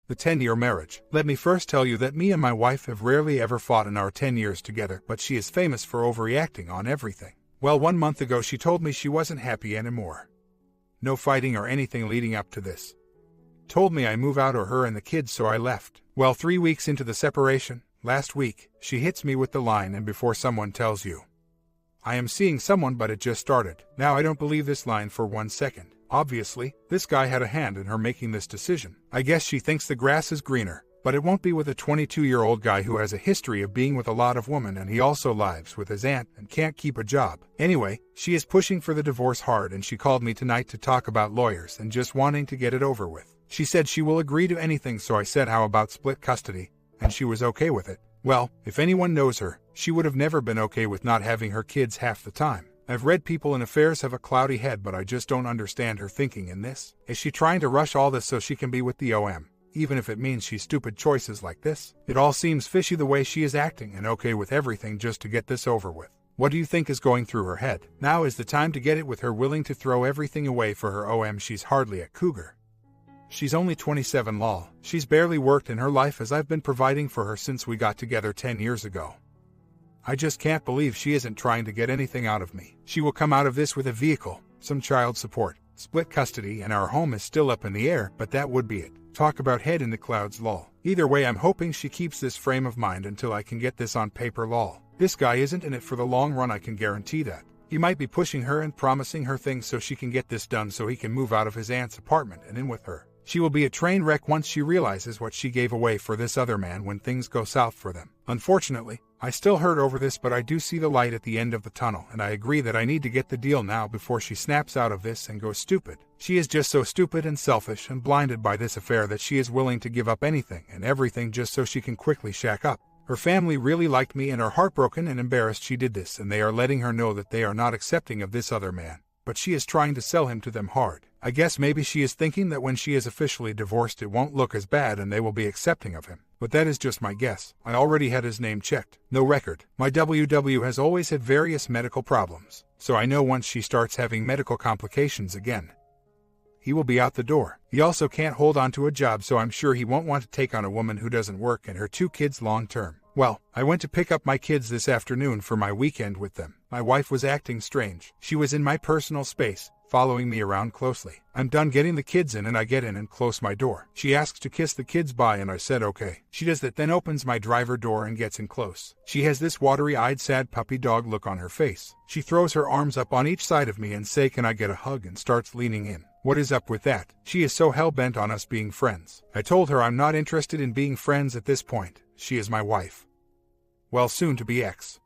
The 10-year marriage. Let me first tell you that me and my wife have rarely ever fought in our 10 years together, but she is famous for overreacting on everything. Well, 1 month ago she told me she wasn't happy anymore. No fighting or anything leading up to this. Told me I move out or her and the kids, so I left. Well, 3 weeks into the separation, last week, she hits me with the line, and before someone tells you, I am seeing someone, but it just started. Now I don't believe this line for 1 second. Obviously, this guy had a hand in her making this decision. I guess she thinks the grass is greener, but it won't be with a 22-year-old guy who has a history of being with a lot of women, and he also lives with his aunt and can't keep a job. Anyway, she is pushing for the divorce hard, and she called me tonight to talk about lawyers and just wanting to get it over with. She said she will agree to anything, so I said how about split custody, and she was okay with it. Well, if anyone knows her, she would have never been okay with not having her kids half the time. I've read people in affairs have a cloudy head, but I just don't understand her thinking in this. Is she trying to rush all this so she can be with the OM? Even if it means she's stupid choices like this. It all seems fishy the way she is acting, and okay with everything just to get this over with. What do you think is going through her head? Now is the time to get it with her, willing to throw everything away for her OM. She's hardly a cougar. She's only 27 lol. She's barely worked in her life, as I've been providing for her since we got together 10 years ago. I just can't believe she isn't trying to get anything out of me. She will come out of this with a vehicle, some child support, split custody, and our home is still up in the air, but that would be it. Talk about head in the clouds lol. Either way, I'm hoping she keeps this frame of mind until I can get this on paper lol. This guy isn't in it for the long run, I can guarantee that. He might be pushing her and promising her things so she can get this done so he can move out of his aunt's apartment and in with her. She will be a train wreck once she realizes what she gave away for this other man when things go south for them. Unfortunately, I still hurt over this, but I do see the light at the end of the tunnel, and I agree that I need to get the deal now before she snaps out of this and goes stupid. She is just so stupid and selfish and blinded by this affair that she is willing to give up anything and everything just so she can quickly shack up. Her family really liked me and are heartbroken and embarrassed she did this, and they are letting her know that they are not accepting of this other man. But she is trying to sell him to them hard. I guess maybe she is thinking that when she is officially divorced it won't look as bad and they will be accepting of him. But that is just my guess. I already had his name checked. No record. My WW has always had various medical problems, so I know once she starts having medical complications again, he will be out the door. He also can't hold on to a job, so I'm sure he won't want to take on a woman who doesn't work and her 2 kids long term. Well, I went to pick up my kids this afternoon for my weekend with them. My wife was acting strange. She was in my personal space, following me around closely. I'm done getting the kids in and I get in and close my door. She asks to kiss the kids bye and I said okay. She does that, then opens my driver door and gets in close. She has this watery-eyed sad puppy dog look on her face. She throws her arms up on each side of me and say can I get a hug, and starts leaning in. What is up with that? She is so hell-bent on us being friends. I told her I'm not interested in being friends at this point. She is my wife. Well, soon to be ex.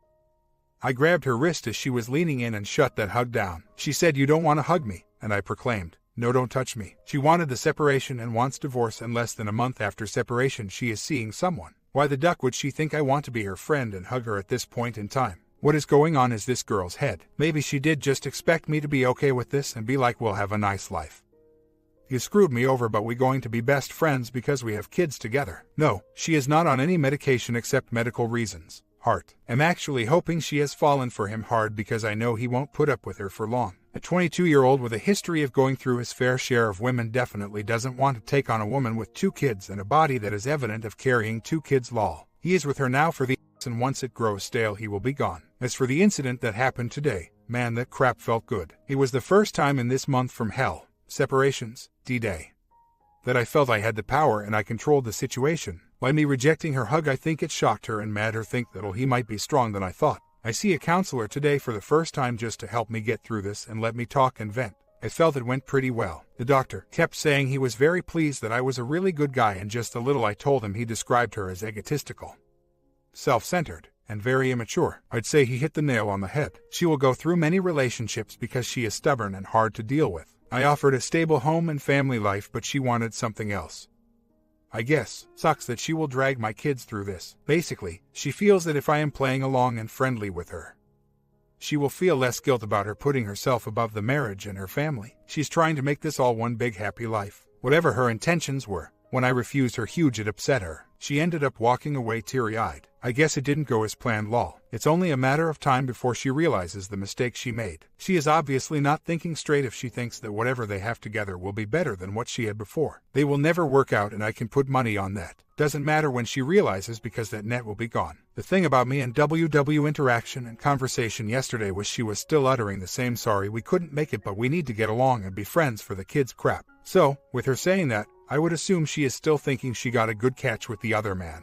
I grabbed her wrist as she was leaning in and shut that hug down. She said you don't want to hug me, and I proclaimed, no, don't touch me. She wanted the separation and wants divorce, and less than a month after separation she is seeing someone. Why the duck would she think I want to be her friend and hug her at this point in time? What is going on is this girl's head? Maybe she did just expect me to be okay with this and be like we'll have a nice life. You screwed me over, but we going to be best friends because we have kids together. No, she is not on any medication except medical reasons. Heart. I'm actually hoping she has fallen for him hard because I know he won't put up with her for long. A 22-year-old with a history of going through his fair share of women definitely doesn't want to take on a woman with 2 kids and a body that is evident of carrying 2 kids lol. He is with her now for the and once it grows stale he will be gone. As for the incident that happened today, man, that crap felt good. It was the first time in this month from hell, separations, D-Day, that I felt I had the power and I controlled the situation. By me rejecting her hug, I think it shocked her and made her think that he might be strong than I thought. I see a counselor today for the first time just to help me get through this and let me talk and vent. I felt it went pretty well. The doctor kept saying he was very pleased that I was a really good guy, and just a little I told him he described her as egotistical, self-centered, and very immature. I'd say he hit the nail on the head. She will go through many relationships because she is stubborn and hard to deal with. I offered a stable home and family life, but she wanted something else. I guess, sucks that she will drag my kids through this. Basically, she feels that if I am playing along and friendly with her, she will feel less guilt about her putting herself above the marriage and her family. She's trying to make this all one big happy life. Whatever her intentions were, when I refused her huge it upset her. She ended up walking away teary-eyed. I guess it didn't go as planned lol. It's only a matter of time before she realizes the mistake she made. She is obviously not thinking straight if she thinks that whatever they have together will be better than what she had before. They will never work out, and I can put money on that. Doesn't matter when she realizes, because that net will be gone. The thing about me and WW interaction and conversation yesterday was she was still uttering the same sorry we couldn't make it but we need to get along and be friends for the kids crap. So, with her saying that, I would assume she is still thinking she got a good catch with the other man.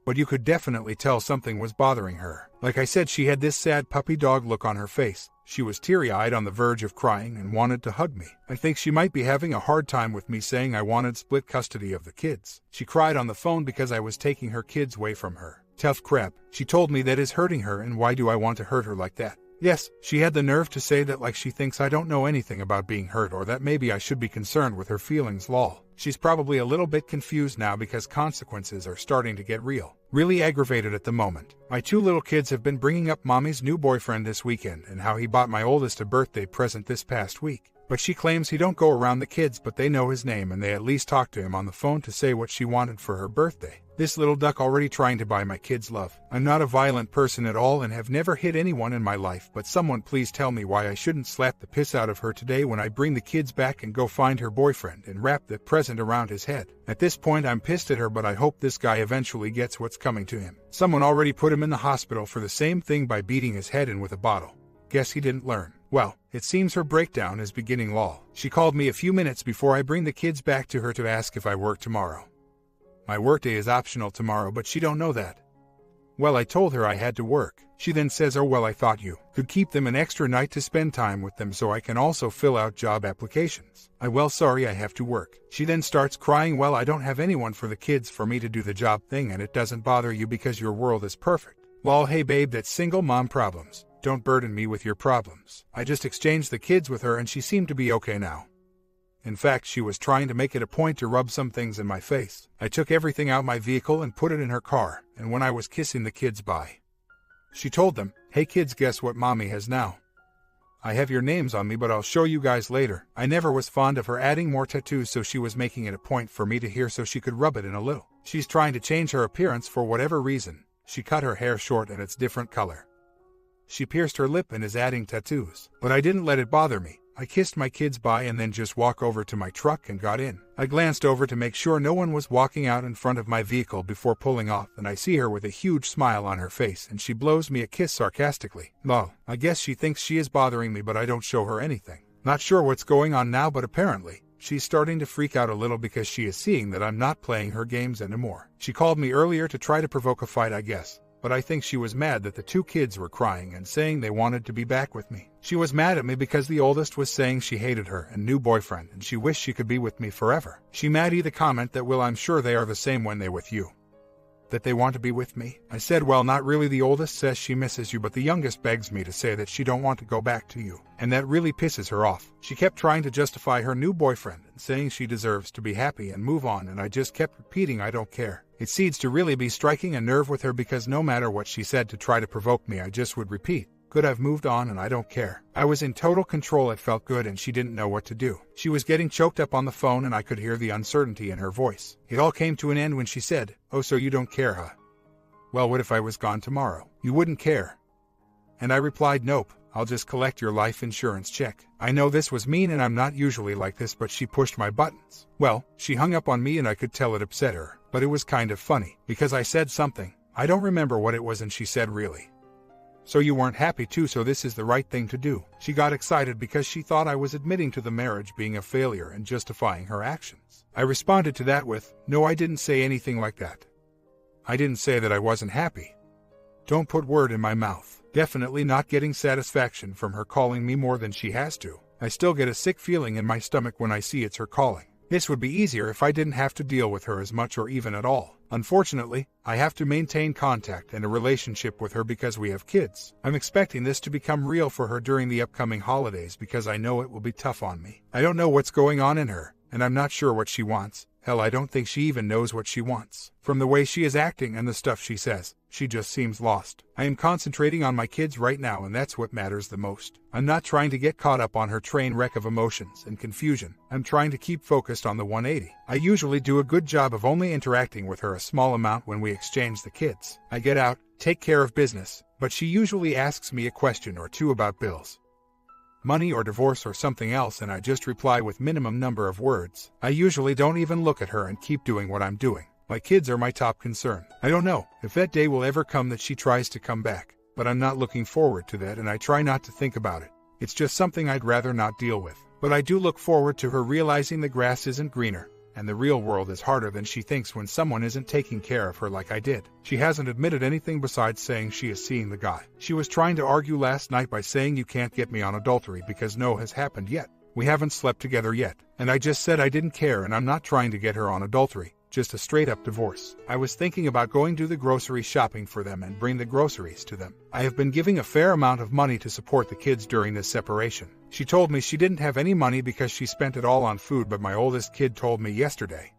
But you could definitely tell something was bothering her. Like I said, she had this sad puppy dog look on her face. She was teary-eyed on the verge of crying and wanted to hug me. I think she might be having a hard time with me saying I wanted split custody of the kids. She cried on the phone because I was taking her kids away from her. Tough crap. She told me that is hurting her, and why do I want to hurt her like that? Yes, she had the nerve to say that like she thinks I don't know anything about being hurt, or that maybe I should be concerned with her feelings lol. She's probably a little bit confused now because consequences are starting to get real. Really aggravated at the moment. My 2 little kids have been bringing up mommy's new boyfriend this weekend and how he bought my oldest a birthday present this past week. But she claims he don't go around the kids, but they know his name and they at least talk to him on the phone to say what she wanted for her birthday. This little duck already trying to buy my kids love. I'm not a violent person at all and have never hit anyone in my life, but someone please tell me why I shouldn't slap the piss out of her today when I bring the kids back and go find her boyfriend and wrap the present around his head. At this point I'm pissed at her, but I hope this guy eventually gets what's coming to him. Someone already put him in the hospital for the same thing by beating his head in with a bottle. Guess he didn't learn. Well, it seems her breakdown is beginning lol. She called me a few minutes before I bring the kids back to her to ask if I work tomorrow. My workday is optional tomorrow, but she don't know that. Well, I told her I had to work. She then says, oh well, I thought you could keep them an extra night to spend time with them so I can also fill out job applications. Well, sorry, I have to work. She then starts crying, well, I don't have anyone for the kids for me to do the job thing, and it doesn't bother you because your world is perfect. Lol, hey babe, that's single mom problems. Don't burden me with your problems. I just exchanged the kids with her and she seemed to be okay now. In fact, she was trying to make it a point to rub some things in my face. I took everything out my vehicle and put it in her car, and when I was kissing the kids bye, she told them, hey kids, guess what mommy has now? I have your names on me, but I'll show you guys later. I never was fond of her adding more tattoos, so she was making it a point for me to hear so she could rub it in a little. She's trying to change her appearance for whatever reason. She cut her hair short and it's different color. She pierced her lip and is adding tattoos. But I didn't let it bother me. I kissed my kids bye and then just walked over to my truck and got in. I glanced over to make sure no one was walking out in front of my vehicle before pulling off, and I see her with a huge smile on her face and she blows me a kiss sarcastically. Lol, I guess she thinks she is bothering me, but I don't show her anything. Not sure what's going on now, but apparently she's starting to freak out a little because she is seeing that I'm not playing her games anymore. She called me earlier to try to provoke a fight, I guess. But I think she was mad that the 2 kids were crying and saying they wanted to be back with me. She was mad at me because the oldest was saying she hated her and new boyfriend and she wished she could be with me forever. She made the comment that, well, I'm sure they are the same when they with you. That they want to be with me? I said, well, not really. The oldest says she misses you, but the youngest begs me to say that she don't want to go back to you. And that really pisses her off. She kept trying to justify her new boyfriend and saying she deserves to be happy and move on, and I just kept repeating I don't care. It seems to really be striking a nerve with her because no matter what she said to try to provoke me, I just would repeat, good, I've moved on and I don't care. I was in total control. It felt good and she didn't know what to do. She was getting choked up on the phone and I could hear the uncertainty in her voice. It all came to an end when she said, oh, so you don't care, huh? Well, what if I was gone tomorrow? You wouldn't care. And I replied, nope. I'll just collect your life insurance check. I know this was mean and I'm not usually like this, but she pushed my buttons. Well, she hung up on me and I could tell it upset her, but it was kind of funny because I said something. I don't remember what it was and she said, really? So you weren't happy too, so this is the right thing to do. She got excited because she thought I was admitting to the marriage being a failure and justifying her actions. I responded to that with, no, I didn't say anything like that. I didn't say that I wasn't happy. Don't put word in my mouth. Definitely not getting satisfaction from her calling me more than she has to. I still get a sick feeling in my stomach when I see it's her calling. This would be easier if I didn't have to deal with her as much or even at all. Unfortunately, I have to maintain contact and a relationship with her because we have kids. I'm expecting this to become real for her during the upcoming holidays because I know it will be tough on me. I don't know what's going on in her, and I'm not sure what she wants. Hell, I don't think she even knows what she wants. From the way she is acting and the stuff she says, she just seems lost. I am concentrating on my kids right now, and that's what matters the most. I'm not trying to get caught up on her train wreck of emotions and confusion. I'm trying to keep focused on the 180. I usually do a good job of only interacting with her a small amount when we exchange the kids. I get out, take care of business, but she usually asks me a question or two about bills, money or divorce or something else, and I just reply with minimum number of words. I usually don't even look at her and keep doing what I'm doing. My kids are my top concern. I don't know if that day will ever come that she tries to come back, but I'm not looking forward to that, and I try not to think about it. It's just something I'd rather not deal with. But I do look forward to her realizing the grass isn't greener, and the real world is harder than she thinks when someone isn't taking care of her like I did. She hasn't admitted anything besides saying she is seeing the guy. She was trying to argue last night by saying you can't get me on adultery because no has happened yet. We haven't slept together yet. And I just said I didn't care, and I'm not trying to get her on adultery, just a straight-up divorce. I was thinking about going to the grocery shopping for them and bring the groceries to them. I have been giving a fair amount of money to support the kids during this separation. She told me she didn't have any money because she spent it all on food, but my oldest kid told me yesterday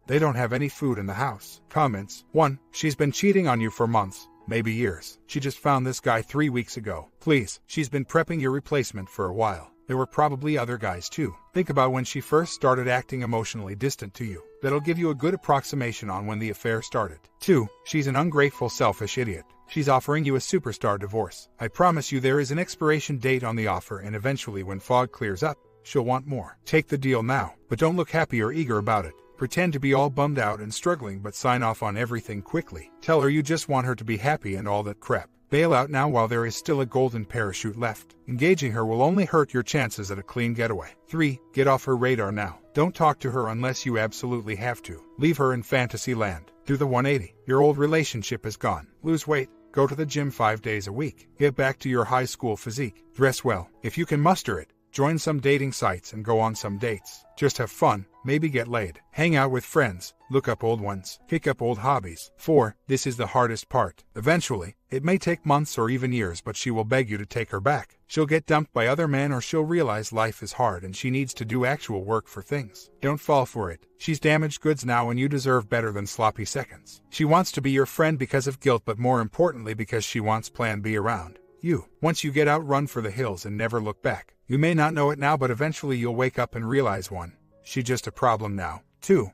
they don't have any food in the house. Comments: 1. She's been cheating on you for months, maybe years. She just found this guy 3 weeks ago. Please, she's been prepping your replacement for a while. There were probably other guys too. Think about when she first started acting emotionally distant to you. That'll give you a good approximation on when the affair started. 2. She's an ungrateful, selfish idiot. She's offering you a superstar divorce. I promise you there is an expiration date on the offer, and eventually when fog clears up, she'll want more. Take the deal now, but don't look happy or eager about it. Pretend to be all bummed out and struggling, but sign off on everything quickly. Tell her you just want her to be happy and all that crap. Bail out now while there is still a golden parachute left. Engaging her will only hurt your chances at a clean getaway. 3. Get off her radar now. Don't talk to her unless you absolutely have to. Leave her in fantasy land. Do the 180. Your old relationship is gone. Lose weight. Go to the gym 5 days a week. Get back to your high school physique. Dress well. If you can muster it, join some dating sites and go on some dates. Just have fun, maybe get laid. Hang out with friends, look up old ones, pick up old hobbies. 4. This is the hardest part. Eventually, it may take months or even years, but she will beg you to take her back. She'll get dumped by other men, or she'll realize life is hard and she needs to do actual work for things. Don't fall for it. She's damaged goods now, and you deserve better than sloppy seconds. She wants to be your friend because of guilt, but more importantly because she wants Plan B around you. Once you get out, run for the hills and never look back. You may not know it now, but eventually you'll wake up and realize 1. She's just a problem now. 2.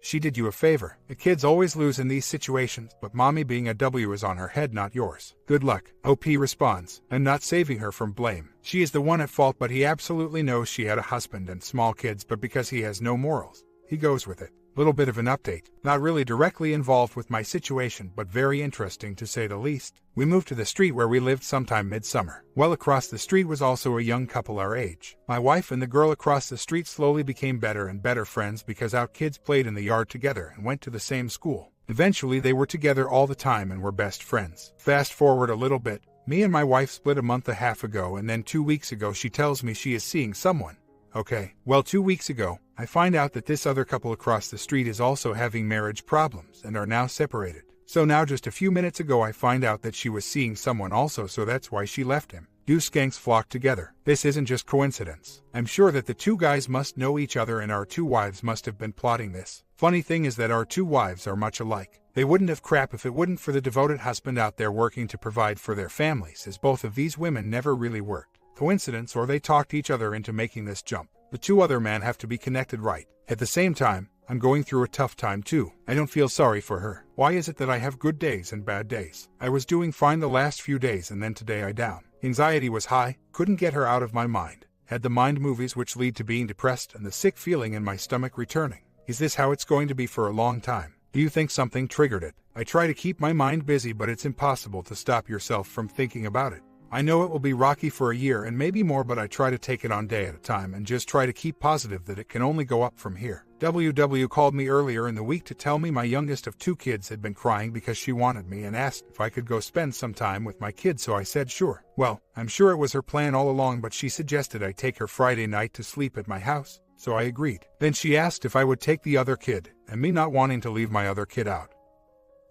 She did you a favor. The kids always lose in these situations, but mommy being a W is on her head, not yours. Good luck. OP responds. I'm not saving her from blame. She is the one at fault, but he absolutely knows she had a husband and small kids, but because he has no morals, he goes with it. Little bit of an update. Not really directly involved with my situation, but very interesting to say the least. We moved to the street where we lived sometime midsummer. Well, across the street was also a young couple our age. My wife and the girl across the street slowly became better and better friends because our kids played in the yard together and went to the same school. Eventually they were together all the time and were best friends. Fast forward a little bit. Me and my wife split a month and a half ago, and then 2 weeks ago she tells me she is seeing someone. Okay, well, 2 weeks ago, I find out that this other couple across the street is also having marriage problems and are now separated. So now just a few minutes ago I find out that she was seeing someone also, so that's why she left him. Do skanks flock together? This isn't just coincidence. I'm sure that the 2 guys must know each other, and our 2 wives must have been plotting this. Funny thing is that our 2 wives are much alike. They wouldn't have crap if it wouldn't for the devoted husband out there working to provide for their families, as both of these women never really worked. Coincidence, or they talked each other into making this jump. The 2 other men have to be connected, right? At the same time, I'm going through a tough time too. I don't feel sorry for her. Why is it that I have good days and bad days? I was doing fine the last few days, and then today I down. Anxiety was high, couldn't get her out of my mind. Had the mind movies which lead to being depressed, and the sick feeling in my stomach returning. Is this how it's going to be for a long time? Do you think something triggered it? I try to keep my mind busy, but it's impossible to stop yourself from thinking about it. I know it will be rocky for a year and maybe more, but I try to take it on day at a time and just try to keep positive that it can only go up from here. WW called me earlier in the week to tell me my youngest of 2 kids had been crying because she wanted me and asked if I could go spend some time with my kids, so I said sure. Well, I'm sure it was her plan all along, but she suggested I take her Friday night to sleep at my house, so I agreed. Then she asked if I would take the other kid, and me not wanting to leave my other kid out,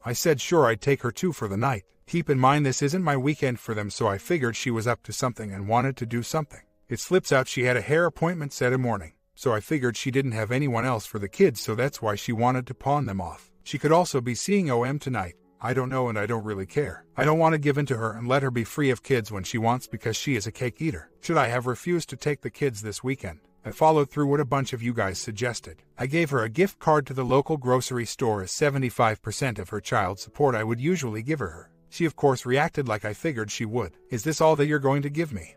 I said sure, I'd take her too for the night. Keep in mind this isn't my weekend for them, so I figured she was up to something and wanted to do something. It slips out she had a hair appointment Saturday morning, so I figured she didn't have anyone else for the kids, so that's why she wanted to pawn them off. She could also be seeing OM tonight. I don't know and I don't really care. I don't want to give in to her and let her be free of kids when she wants because she is a cake eater. Should I have refused to take the kids this weekend? I followed through what a bunch of you guys suggested. I gave her a gift card to the local grocery store as 75% of her child support I would usually give her. She of course reacted like I figured she would. Is this all that you're going to give me?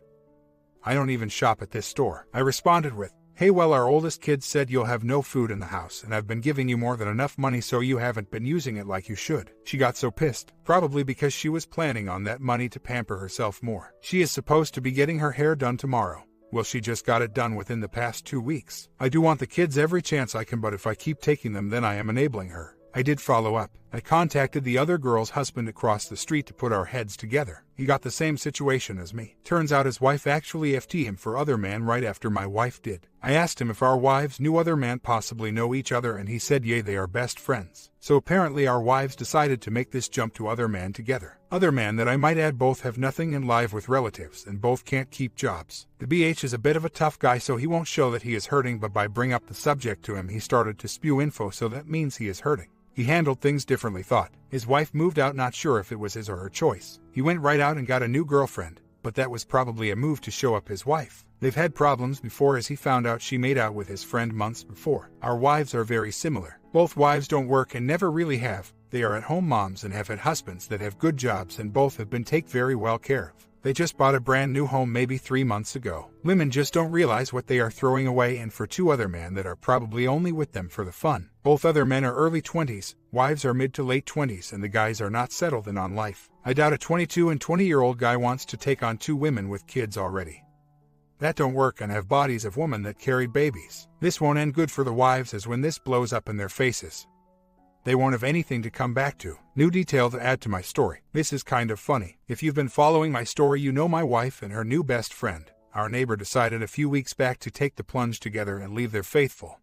I don't even shop at this store. I responded with, hey, well, our oldest kid said you'll have no food in the house and I've been giving you more than enough money so you haven't been using it like you should. She got so pissed, probably because she was planning on that money to pamper herself more. She is supposed to be getting her hair done tomorrow. Well, she just got it done within the past 2 weeks. I do want the kids every chance I can, but if I keep taking them then I am enabling her. I did follow up. I contacted the other girl's husband across the street to put our heads together. He got the same situation as me. Turns out his wife actually FT him for other man right after my wife did. I asked him if our wives knew other man possibly know each other and he said yeah, they are best friends. So apparently our wives decided to make this jump to other man together. Other man that I might add both have nothing and live with relatives and both can't keep jobs. The BH is a bit of a tough guy so he won't show that he is hurting, but by bring up the subject to him he started to spew info, so that means he is hurting. He handled things differently, thought. His wife moved out, not sure if it was his or her choice. He went right out and got a new girlfriend, but that was probably a move to show up his wife. They've had problems before as he found out she made out with his friend months before. Our wives are very similar. Both wives don't work and never really have. They are at-home moms and have had husbands that have good jobs and both have been taken very well care of. They just bought a brand new home maybe 3 months ago. Women just don't realize what they are throwing away, and for two other men that are probably only with them for the fun. Both other men are early 20s, wives are mid to late 20s, and the guys are not settled in on life. I doubt a 22 and 20-year-old guy wants to take on 2 women with kids already. That don't work and have bodies of women that carried babies. This won't end good for the wives, as when this blows up in their faces, they won't have anything to come back to. New detail to add to my story. This is kind of funny. If you've been following my story, you know my wife and her new best friend, our neighbor, decided a few weeks back to take the plunge together and leave their faithful,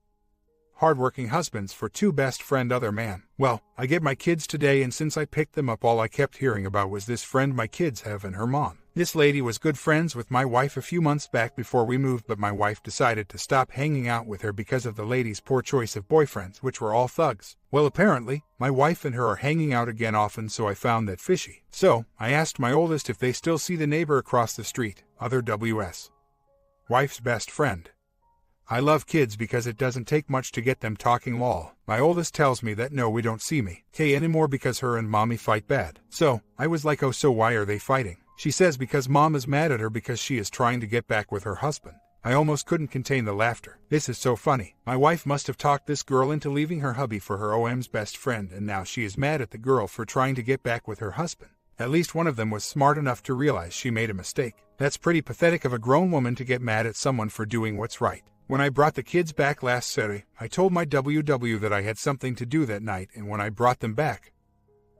hard-working husbands for 2 best friend other man. Well, I get my kids today, and since I picked them up all I kept hearing about was this friend my kids have and her mom. This lady was good friends with my wife a few months back before we moved, but my wife decided to stop hanging out with her because of the lady's poor choice of boyfriends, which were all thugs. Well, apparently, my wife and her are hanging out again often, so I found that fishy. So, I asked my oldest if they still see the neighbor across the street, other WS. Wife's best friend. I love kids because it doesn't take much to get them talking lol. My oldest tells me that no, we don't see me, anymore because her and mommy fight bad. So, I was like, oh, so why are they fighting? She says because mom is mad at her because she is trying to get back with her husband. I almost couldn't contain the laughter. This is so funny. My wife must have talked this girl into leaving her hubby for her OM's best friend, and now she is mad at the girl for trying to get back with her husband. At least one of them was smart enough to realize she made a mistake. That's pretty pathetic of a grown woman to get mad at someone for doing what's right. When I brought the kids back last Saturday, I told my WW that I had something to do that night, and when I brought them back,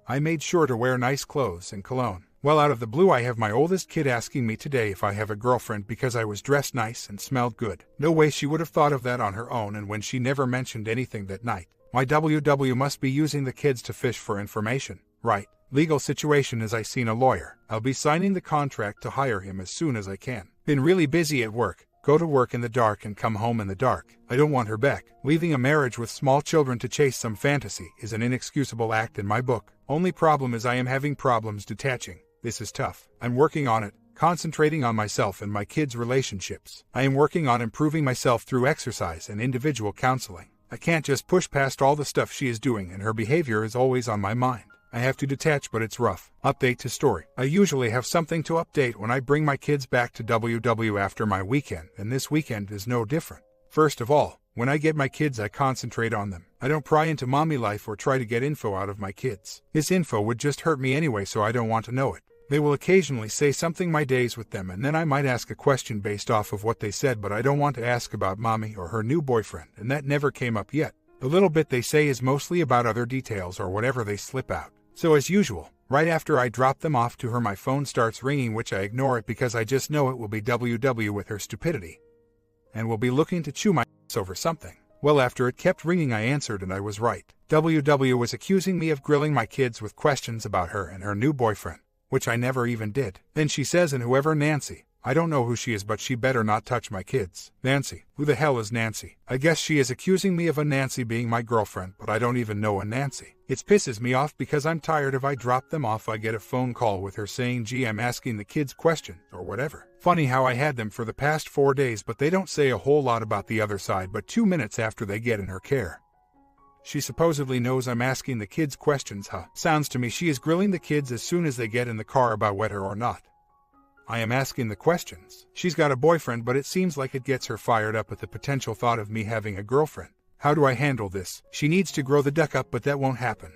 I made sure to wear nice clothes and cologne. Well, out of the blue I have my oldest kid asking me today if I have a girlfriend because I was dressed nice and smelled good. No way she would have thought of that on her own, and when she never mentioned anything that night. My WW must be using the kids to fish for information. Right. Legal situation is I seen a lawyer. I'll be signing the contract to hire him as soon as I can. Been really busy at work. Go to work in the dark and come home in the dark. I don't want her back. Leaving a marriage with small children to chase some fantasy is an inexcusable act in my book. Only problem is I am having problems detaching. This is tough. I'm working on it, concentrating on myself and my kids' relationships. I am working on improving myself through exercise and individual counseling. I can't just push past all the stuff she is doing, and her behavior is always on my mind. I have to detach, but it's rough. Update to story. I usually have something to update when I bring my kids back to WW after my weekend, and this weekend is no different. First of all, when I get my kids, I concentrate on them. I don't pry into mommy life or try to get info out of my kids. This info would just hurt me anyway, so I don't want to know it. They will occasionally say something my days with them, and then I might ask a question based off of what they said, but I don't want to ask about mommy or her new boyfriend, and that never came up yet. The little bit they say is mostly about other details or whatever they slip out. So as usual, right after I drop them off to her, my phone starts ringing, which I ignore it because I just know it will be WW with her stupidity, and will be looking to chew my ass over something. Well, after it kept ringing, I answered, and I was right. WW was accusing me of grilling my kids with questions about her and her new boyfriend, which I never even did. Then she says, and whoever Nancy, I don't know who she is, but she better not touch my kids. Nancy. Who the hell is Nancy? I guess she is accusing me of a Nancy being my girlfriend, but I don't even know a Nancy. It pisses me off because I'm tired. If I drop them off, I get a phone call with her saying, "Gee, I'm asking the kids questions," or whatever. Funny how I had them for the past 4 days, but they don't say a whole lot about the other side but 2 minutes after they get in her care. She supposedly knows I'm asking the kids questions, huh? Sounds to me she is grilling the kids as soon as they get in the car about whether or not I am asking the questions. She's got a boyfriend, but it seems like it gets her fired up at the potential thought of me having a girlfriend. How do I handle this? She needs to grow the duck up, but that won't happen.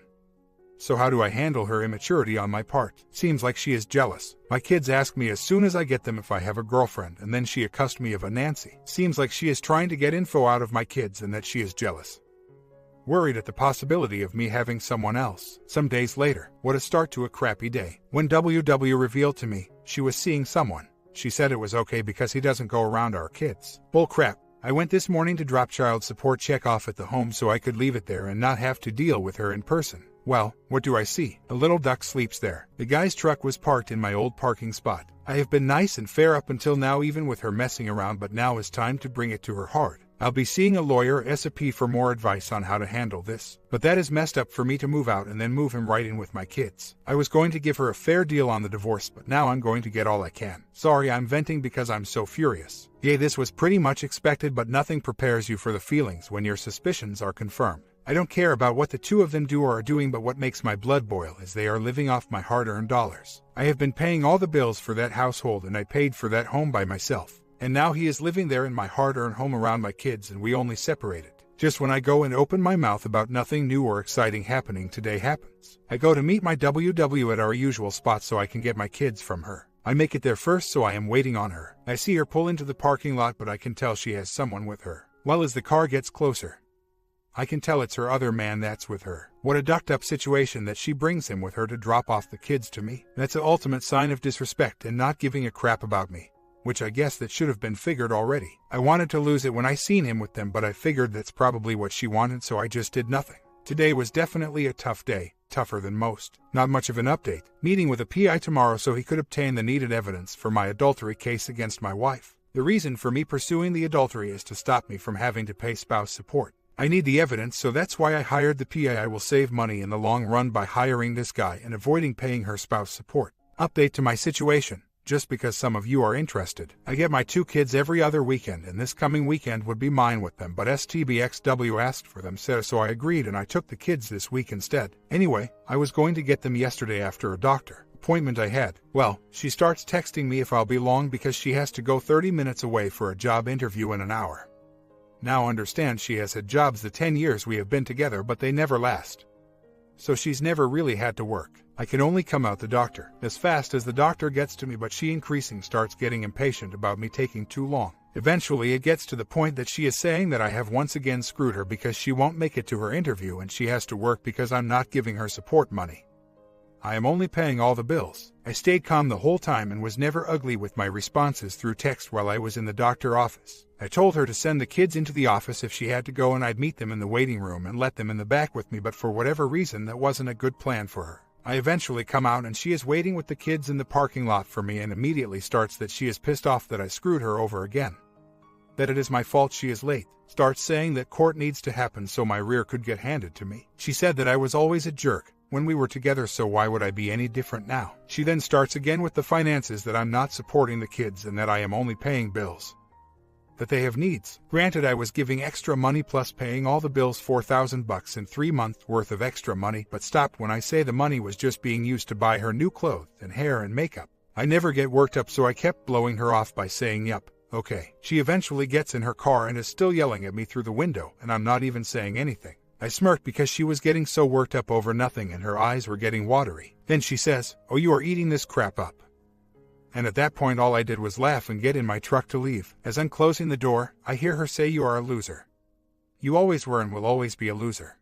So how do I handle her immaturity on my part? Seems like she is jealous. My kids ask me as soon as I get them if I have a girlfriend, and then she accused me of a Nancy. Seems like she is trying to get info out of my kids and that she is jealous. Worried at the possibility of me having someone else. Some days later, what a start to a crappy day. When WW revealed to me she was seeing someone, she said it was okay because he doesn't go around our kids. Bull crap. I went this morning to drop child support check off at the home so I could leave it there and not have to deal with her in person. Well, what do I see? A little duck sleeps there. The guy's truck was parked in my old parking spot. I have been nice and fair up until now, even with her messing around, but now is time to bring it to her hard. I'll be seeing a lawyer SAP for more advice on how to handle this. But that is messed up for me to move out and then move him right in with my kids. I was going to give her a fair deal on the divorce, but now I'm going to get all I can. Sorry, I'm venting because I'm so furious. Yeah, this was pretty much expected, but nothing prepares you for the feelings when your suspicions are confirmed. I don't care about what the two of them do or are doing, but what makes my blood boil is they are living off my hard-earned dollars. I have been paying all the bills for that household, and I paid for that home by myself. And now he is living there in my hard-earned home around my kids, and we only separated. Just when I go and open my mouth about nothing new or exciting happening today happens. I go to meet my WW at our usual spot so I can get my kids from her. I make it there first, so I am waiting on her. I see her pull into the parking lot, but I can tell she has someone with her. Well, as the car gets closer, I can tell it's her other man that's with her. What a ducked-up situation that she brings him with her to drop off the kids to me. That's the ultimate sign of disrespect and not giving a crap about me. Which I guess that should have been figured already. I wanted to lose it when I seen him with them, but I figured that's probably what she wanted, so I just did nothing. Today was definitely a tough day, tougher than most. Not much of an update. Meeting with a PI tomorrow so he could obtain the needed evidence for my adultery case against my wife. The reason for me pursuing the adultery is to stop me from having to pay spouse support. I need the evidence, so that's why I hired the PI. I will save money in the long run by hiring this guy and avoiding paying her spouse support. Update to my situation. Just because some of you are interested. I get my 2 kids every other weekend, and this coming weekend would be mine with them, but STBXW asked for them, so I agreed and I took the kids this week instead. Anyway, I was going to get them yesterday after a doctor appointment I had. Well, she starts texting me if I'll be long because she has to go 30 minutes away for a job interview in an hour. Now understand, she has had jobs the 10 years we have been together, but they never last. So she's never really had to work. I can only come out the doctor as fast as the doctor gets to me, but she increasing starts getting impatient about me taking too long. Eventually it gets to the point that she is saying that I have once again screwed her because she won't make it to her interview and she has to work because I'm not giving her support money. I am only paying all the bills. I stayed calm the whole time and was never ugly with my responses through text while I was in the doctor's office. I told her to send the kids into the office if she had to go, and I'd meet them in the waiting room and let them in the back with me, but for whatever reason that wasn't a good plan for her. I eventually come out and she is waiting with the kids in the parking lot for me and immediately starts that she is pissed off that I screwed her over again. That it is my fault she is late. Starts saying that court needs to happen so my rear could get handed to me. She said that I was always a jerk when we were together, so why would I be any different now? She then starts again with the finances, that I'm not supporting the kids and that I am only paying bills that they have needs. Granted, I was giving extra money plus paying all the bills, $4,000 and 3 months worth of extra money, but stopped when I say the money was just being used to buy her new clothes and hair and makeup. I never get worked up, so I kept blowing her off by saying yup, okay. She eventually gets in her car and is still yelling at me through the window, and I'm not even saying anything. I smirked because she was getting so worked up over nothing and her eyes were getting watery. Then she says, "Oh, you are eating this crap up." And at that point all I did was laugh and get in my truck to leave. As I'm closing the door, I hear her say, "You are a loser. You always were and will always be a loser.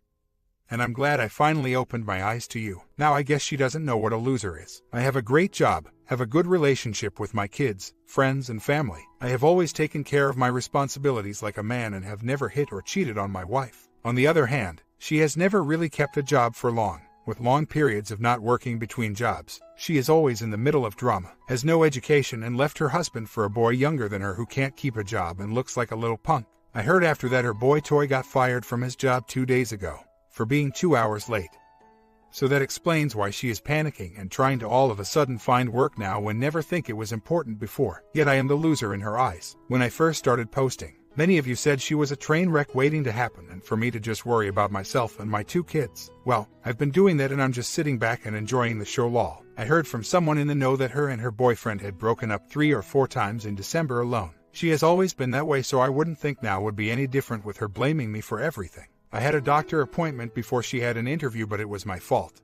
And I'm glad I finally opened my eyes to you." Now I guess she doesn't know what a loser is. I have a great job, have a good relationship with my kids, friends, and family. I have always taken care of my responsibilities like a man and have never hit or cheated on my wife. On the other hand, she has never really kept a job for long. with long periods of not working between jobs. She is always in the middle of drama, has no education, and left her husband for a boy younger than her who can't keep a job and looks like a little punk. I heard after that her boy toy got fired from his job 2 days ago for being 2 hours late. So that explains why she is panicking and trying to all of a sudden find work now when never think it was important before. Yet I am the loser in her eyes. When I first started posting, many of you said she was a train wreck waiting to happen and for me to just worry about myself and my 2 kids. Well, I've been doing that and I'm just sitting back and enjoying the show lol. I heard from someone in the know that her and her boyfriend had broken up 3 or 4 times in December alone. She has always been that way, so I wouldn't think now would be any different with her blaming me for everything. I had a doctor appointment before she had an interview, but it was my fault.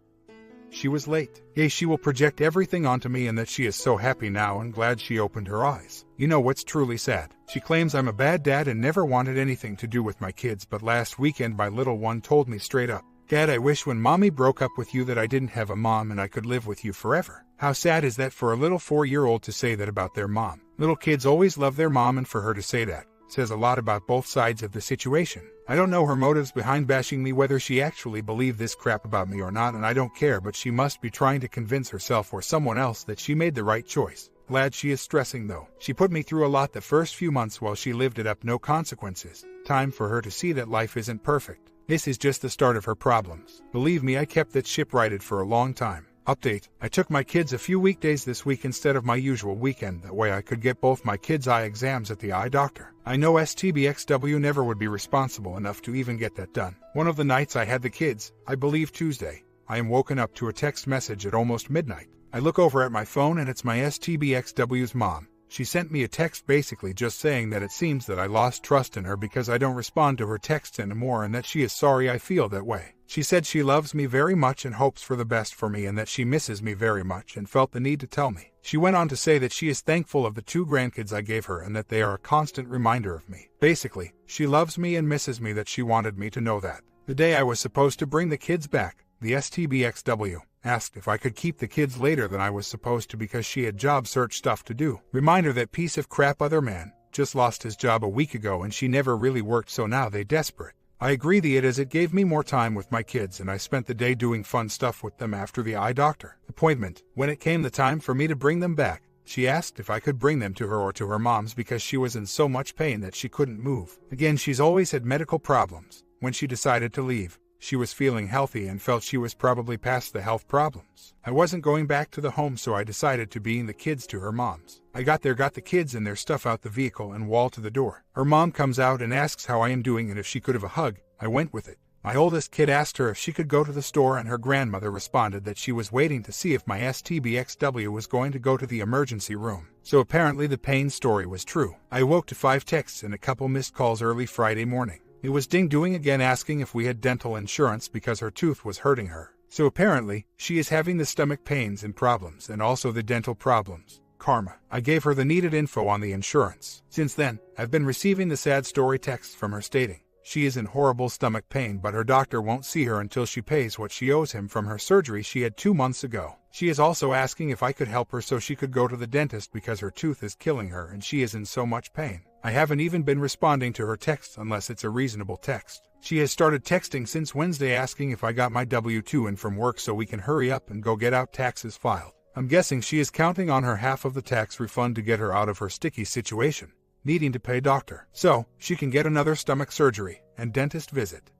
She was late. Yay, she will project everything onto me and that she is so happy now and glad she opened her eyes. You know what's truly sad? She claims I'm a bad dad and never wanted anything to do with my kids, but last weekend my little one told me straight up, "Dad, I wish when mommy broke up with you that I didn't have a mom and I could live with you forever." How sad is that for a little 4-year-old to say that about their mom? Little kids always love their mom, and for her to say that says a lot about both sides of the situation. I don't know her motives behind bashing me, whether she actually believed this crap about me or not, and I don't care, but she must be trying to convince herself or someone else that she made the right choice. Glad she is stressing though. She put me through a lot the first few months while she lived it up, no consequences. Time for her to see that life isn't perfect. This is just the start of her problems. Believe me, I kept that ship righted for a long time. Update: I took my kids a few weekdays this week instead of my usual weekend, that way I could get both my kids' eye exams at the eye doctor. I know STBXW never would be responsible enough to even get that done. One of the nights I had the kids, I believe Tuesday, I am woken up to a text message at almost midnight. I look over at my phone and it's my STBXW's mom. She sent me a text basically just saying that it seems that I lost trust in her because I don't respond to her texts anymore and that she is sorry I feel that way. She said she loves me very much and hopes for the best for me and that she misses me very much and felt the need to tell me. She went on to say that she is thankful of the 2 grandkids I gave her and that they are a constant reminder of me. Basically, she loves me and misses me, that she wanted me to know that. The day I was supposed to bring the kids back, the STBXW asked if I could keep the kids later than I was supposed to because she had job search stuff to do. Reminder that piece of crap other man just lost his job a week ago and she never really worked, so now they desperate. I agree as it gave me more time with my kids and I spent the day doing fun stuff with them after the eye doctor appointment. When it came the time for me to bring them back, she asked if I could bring them to her or to her mom's because she was in so much pain that she couldn't move. Again, she's always had medical problems. When she decided to leave, she was feeling healthy and felt she was probably past the health problems. I wasn't going back to the home, so I decided to bring the kids to her mom's. I got there, got the kids and their stuff out the vehicle and wall to the door. Her mom comes out and asks how I am doing and if she could have a hug. I went with it. My oldest kid asked her if she could go to the store and her grandmother responded that she was waiting to see if my STBXW was going to go to the emergency room. So apparently the pain story was true. I awoke to 5 texts and a couple missed calls early Friday morning. It was Ding doing again asking if we had dental insurance because her tooth was hurting her. So apparently, she is having the stomach pains and problems and also the dental problems. Karma. I gave her the needed info on the insurance. Since then, I've been receiving the sad story texts from her stating she is in horrible stomach pain, but her doctor won't see her until she pays what she owes him from her surgery she had 2 months ago. She is also asking if I could help her so she could go to the dentist because her tooth is killing her and she is in so much pain. I haven't even been responding to her texts unless it's a reasonable text. She has started texting since Wednesday asking if I got my W-2 in from work so we can hurry up and go get out taxes filed. I'm guessing she is counting on her half of the tax refund to get her out of her sticky situation, needing to pay doctor, so she can get another stomach surgery and dentist visit.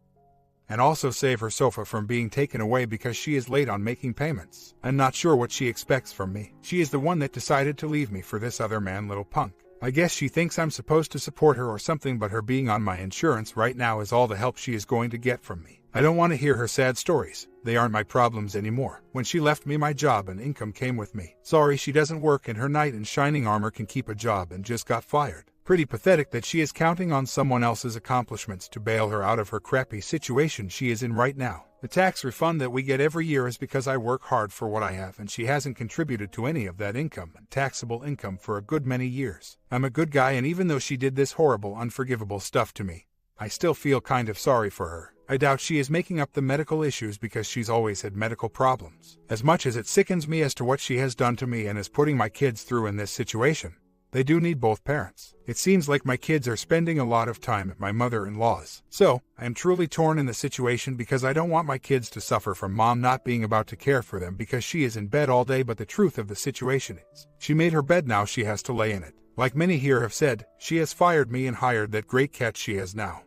And also save her sofa from being taken away because she is late on making payments. I'm not sure what she expects from me. She is the one that decided to leave me for this other man, little punk. I guess she thinks I'm supposed to support her or something, but her being on my insurance right now is all the help she is going to get from me. I don't want to hear her sad stories. They aren't my problems anymore. When she left me my job and income came with me. Sorry she doesn't work and her knight in shining armor can keep a job and just got fired. Pretty pathetic that she is counting on someone else's accomplishments to bail her out of her crappy situation she is in right now. The tax refund that we get every year is because I work hard for what I have, and she hasn't contributed to any of that income and taxable income for a good many years. I'm a good guy, and even though she did this horrible, unforgivable stuff to me, I still feel kind of sorry for her. I doubt she is making up the medical issues because she's always had medical problems. As much as it sickens me as to what she has done to me and is putting my kids through in this situation, They do need both parents. It seems like my kids are spending a lot of time at my mother-in-law's. So, I am truly torn in the situation because I don't want my kids to suffer from mom not being about to care for them because she is in bed all day, but the truth of the situation is, she made her bed, now she has to lay in it. Like many here have said, she has fired me and hired that great cat she has now.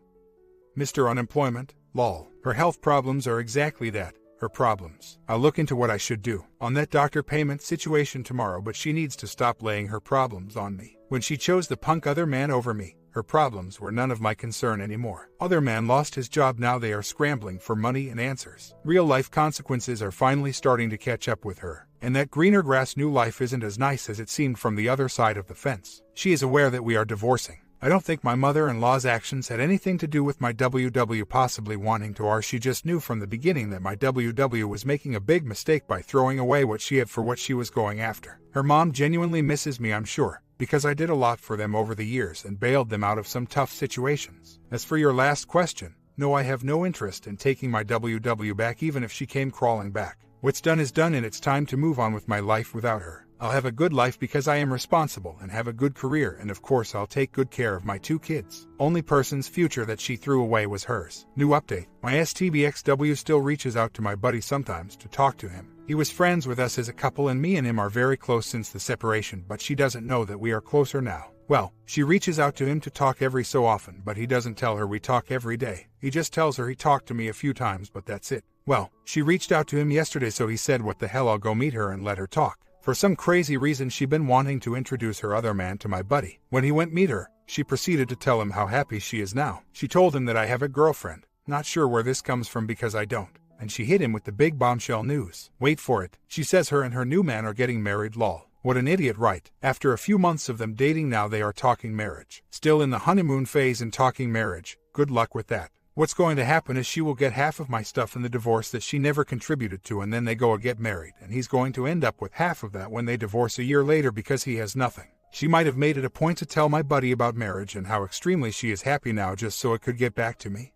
Mr. Unemployment, lol. Her health problems are exactly that. Her problems. I'll look into what I should do on that doctor payment situation tomorrow, but she needs to stop laying her problems on me. When she chose the punk other man over me, her problems were none of my concern anymore. Other man lost his job, now they are scrambling for money and answers. Real life consequences are finally starting to catch up with her, and that greener grass new life isn't as nice as it seemed from the other side of the fence. She is aware that we are divorcing. I don't think my mother-in-law's actions had anything to do with my WW possibly wanting to, or she just knew from the beginning that my WW was making a big mistake by throwing away what she had for what she was going after. Her mom genuinely misses me, I'm sure, because I did a lot for them over the years and bailed them out of some tough situations. As for your last question, no, I have no interest in taking my WW back, even if she came crawling back. What's done is done, and it's time to move on with my life without her. I'll have a good life because I am responsible and have a good career, and of course I'll take good care of my 2 kids. Only person's future that she threw away was hers. New update. My STBXW still reaches out to my buddy sometimes to talk to him. He was friends with us as a couple, and me and him are very close since the separation, but she doesn't know that we are closer now. Well, she reaches out to him to talk every so often, but he doesn't tell her we talk every day. He just tells her he talked to me a few times, but that's it. Well, she reached out to him yesterday, so he said what the hell, I'll go meet her and let her talk. For some crazy reason she been wanting to introduce her other man to my buddy. When he went meet her, she proceeded to tell him how happy she is now. She told him that I have a girlfriend. Not sure where this comes from because I don't. And she hit him with the big bombshell news. Wait for it. She says her and her new man are getting married, lol. What an idiot, right? After a few months of them dating, now they are talking marriage. Still in the honeymoon phase and talking marriage. Good luck with that. What's going to happen is she will get half of my stuff in the divorce that she never contributed to, and then they go and get married, and he's going to end up with half of that when they divorce a year later because he has nothing. She might have made it a point to tell my buddy about marriage and how extremely she is happy now just so it could get back to me.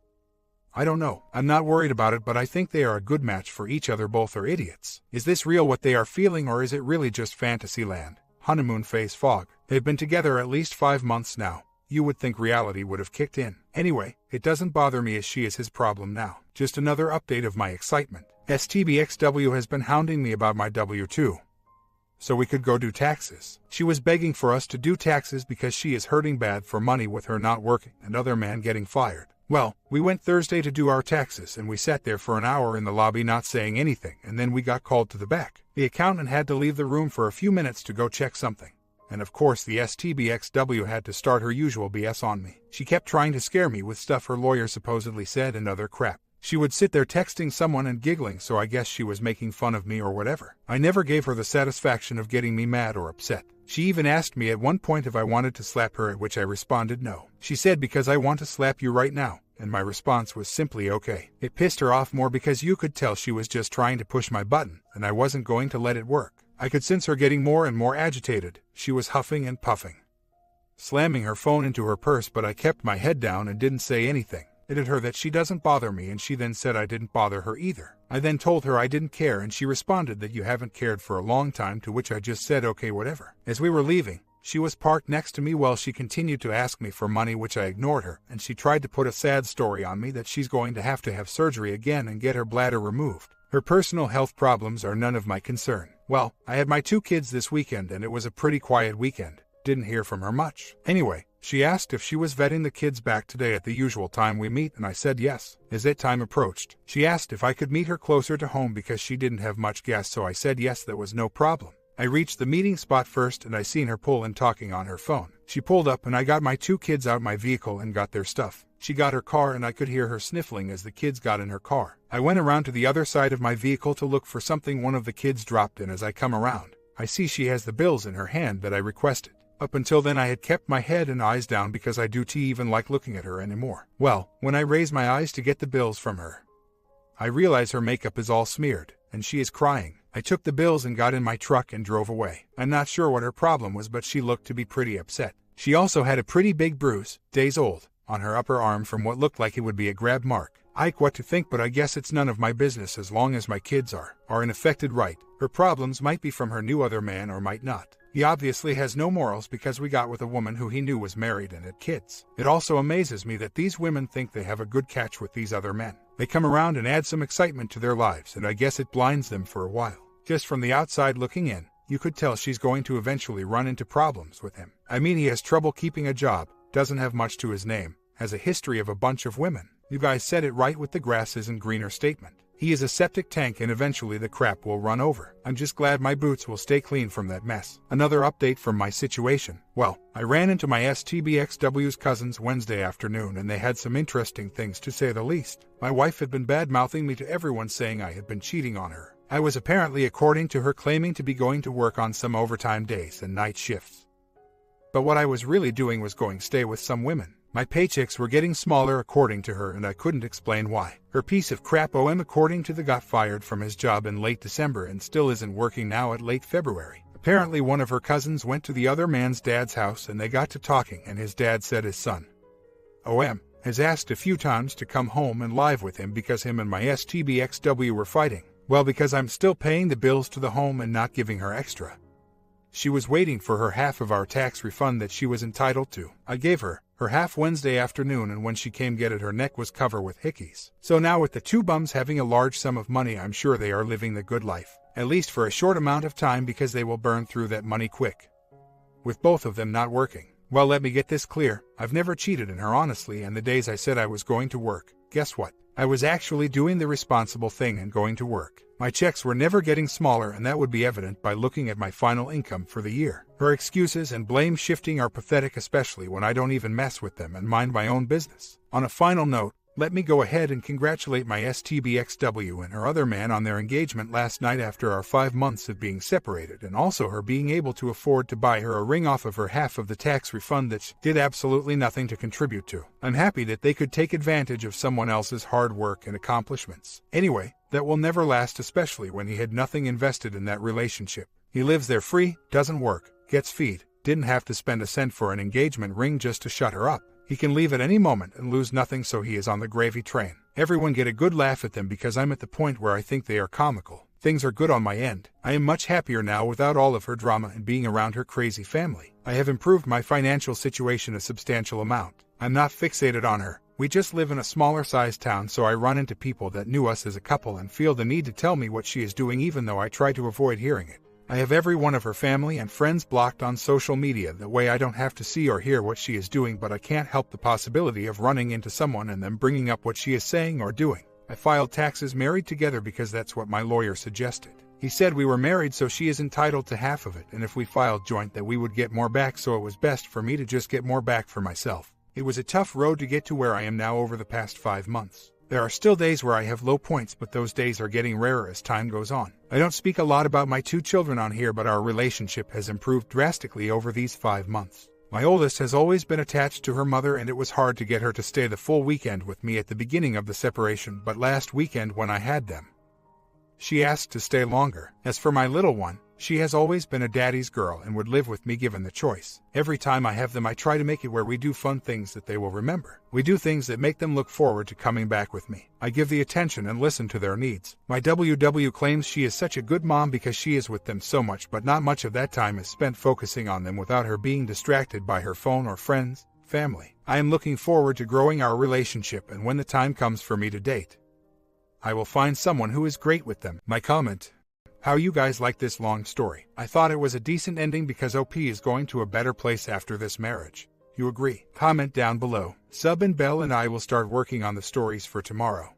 I don't know. I'm not worried about it, but I think they are a good match for each other. Both are idiots. Is this real what they are feeling, or is it really just fantasy land? Honeymoon phase fog. They've been together at least 5 months now. You would think reality would have kicked in. Anyway, it doesn't bother me as she is his problem now. Just another update of my excitement. STBXW has been hounding me about my W-2, so we could go do taxes. She was begging for us to do taxes because she is hurting bad for money with her not working and other man getting fired. Well, we went Thursday to do our taxes, and we sat there for an hour in the lobby not saying anything, and then we got called to the back. The accountant had to leave the room for a few minutes to go check something. And of course the STBXW had to start her usual BS on me. She kept trying to scare me with stuff her lawyer supposedly said and other crap. She would sit there texting someone and giggling, so I guess she was making fun of me or whatever. I never gave her the satisfaction of getting me mad or upset. She even asked me at one point if I wanted to slap her, at which I responded no. She said, because I want to slap you right now, and my response was simply okay. It pissed her off more because you could tell she was just trying to push my button, and I wasn't going to let it work. I could sense her getting more and more agitated. She was huffing and puffing, slamming her phone into her purse, but I kept my head down and didn't say anything. It hit her that she doesn't bother me, and she then said I didn't bother her either. I then told her I didn't care, and she responded that you haven't cared for a long time, to which I just said okay, whatever. As we were leaving, she was parked next to me while she continued to ask me for money, which I ignored her, and she tried to put a sad story on me that she's going to have surgery again and get her bladder removed. Her personal health problems are none of my concern. Well, I had my 2 kids this weekend, and it was a pretty quiet weekend. Didn't hear from her much. Anyway, she asked if she was vetting the kids back today at the usual time we meet, and I said yes. As that time approached, she asked if I could meet her closer to home because she didn't have much gas, so I said yes, that was no problem. I reached the meeting spot first, and I seen her pull and talking on her phone. She pulled up, and I got my 2 kids out my vehicle and got their stuff. She got her car, and I could hear her sniffling as the kids got in her car. I went around to the other side of my vehicle to look for something one of the kids dropped, and as I come around, I see she has the bills in her hand that I requested. Up until then I had kept my head and eyes down because I don't even like looking at her anymore. Well, when I raise my eyes to get the bills from her, I realize her makeup is all smeared, and she is crying. I took the bills and got in my truck and drove away. I'm not sure what her problem was, but she looked to be pretty upset. She also had a pretty big bruise, days old, on her upper arm from what looked like it would be a grab mark. Ike, what to think, but I guess it's none of my business as long as my kids are in affected right. Her problems might be from her new other man or might not. He obviously has no morals because we got with a woman who he knew was married and had kids. It also amazes me that these women think they have a good catch with these other men. They come around and add some excitement to their lives, and I guess it blinds them for a while. Just from the outside looking in, you could tell she's going to eventually run into problems with him. I mean, he has trouble keeping a job, doesn't have much to his name, has a history of a bunch of women. You guys said it right with the grass isn't greener statement. He is a septic tank and eventually the crap will run over. I'm just glad my boots will stay clean from that mess. Another update from my situation. Well, I ran into my STBXW's cousins Wednesday afternoon and they had some interesting things to say the least. My wife had been bad-mouthing me to everyone, saying I had been cheating on her. I was apparently, according to her, claiming to be going to work on some overtime days and night shifts. But what I was really doing was going to stay with some women. My paychecks were getting smaller according to her and I couldn't explain why. Her piece of crap OM, according to the, got fired from his job in late December and still isn't working now at late February. Apparently one of her cousins went to the other man's dad's house and they got to talking, and his dad said his son, OM, has asked a few times to come home and live with him because him and my STBXW were fighting. Well, because I'm still paying the bills to the home and not giving her extra. She was waiting for her half of our tax refund that she was entitled to. I gave her half Wednesday afternoon, and when she came get it, her neck was covered with hickeys. So now with the two bums having a large sum of money, I'm sure they are living the good life, at least for a short amount of time, because they will burn through that money quick. With both of them not working. Well, let me get this clear. I've never cheated on her, honestly, and the days I said I was going to work, guess what? I was actually doing the responsible thing and going to work. My checks were never getting smaller, and that would be evident by looking at my final income for the year. Her excuses and blame shifting are pathetic, especially when I don't even mess with them and mind my own business. On a final note, let me go ahead and congratulate my STBXW and her other man on their engagement last night after our 5 months of being separated, and also her being able to afford to buy her a ring off of her half of the tax refund that she did absolutely nothing to contribute to. I'm happy that they could take advantage of someone else's hard work and accomplishments. Anyway, that will never last, especially when he had nothing invested in that relationship. He lives there free, doesn't work, gets feed, didn't have to spend a cent for an engagement ring just to shut her up. He can leave at any moment and lose nothing, so he is on the gravy train. Everyone get a good laugh at them because I'm at the point where I think they are comical. Things are good on my end. I am much happier now without all of her drama and being around her crazy family. I have improved my financial situation a substantial amount. I'm not fixated on her. We just live in a smaller sized town, so I run into people that knew us as a couple and feel the need to tell me what she is doing, even though I try to avoid hearing it. I have every one of her family and friends blocked on social media, that way I don't have to see or hear what she is doing, but I can't help the possibility of running into someone and them bringing up what she is saying or doing. I filed taxes married together because that's what my lawyer suggested. He said we were married, so she is entitled to half of it, and if we filed joint that we would get more back, so it was best for me to just get more back for myself. It was a tough road to get to where I am now over the past 5 months. There are still days where I have low points, but those days are getting rarer as time goes on. I don't speak a lot about my 2 children on here, but our relationship has improved drastically over these 5 months. My oldest has always been attached to her mother, and it was hard to get her to stay the full weekend with me at the beginning of the separation, but last weekend when I had them, she asked to stay longer. As for my little one, she has always been a daddy's girl and would live with me given the choice. Every time I have them, I try to make it where we do fun things that they will remember. We do things that make them look forward to coming back with me. I give the attention and listen to their needs. My WW claims she is such a good mom because she is with them so much, but not much of that time is spent focusing on them without her being distracted by her phone or friends, family. I am looking forward to growing our relationship, and when the time comes for me to date, I will find someone who is great with them. My comment: how you guys like this long story? I thought it was a decent ending because OP is going to a better place after this marriage. You agree? Comment down below. Sub and Bell and I will start working on the stories for tomorrow.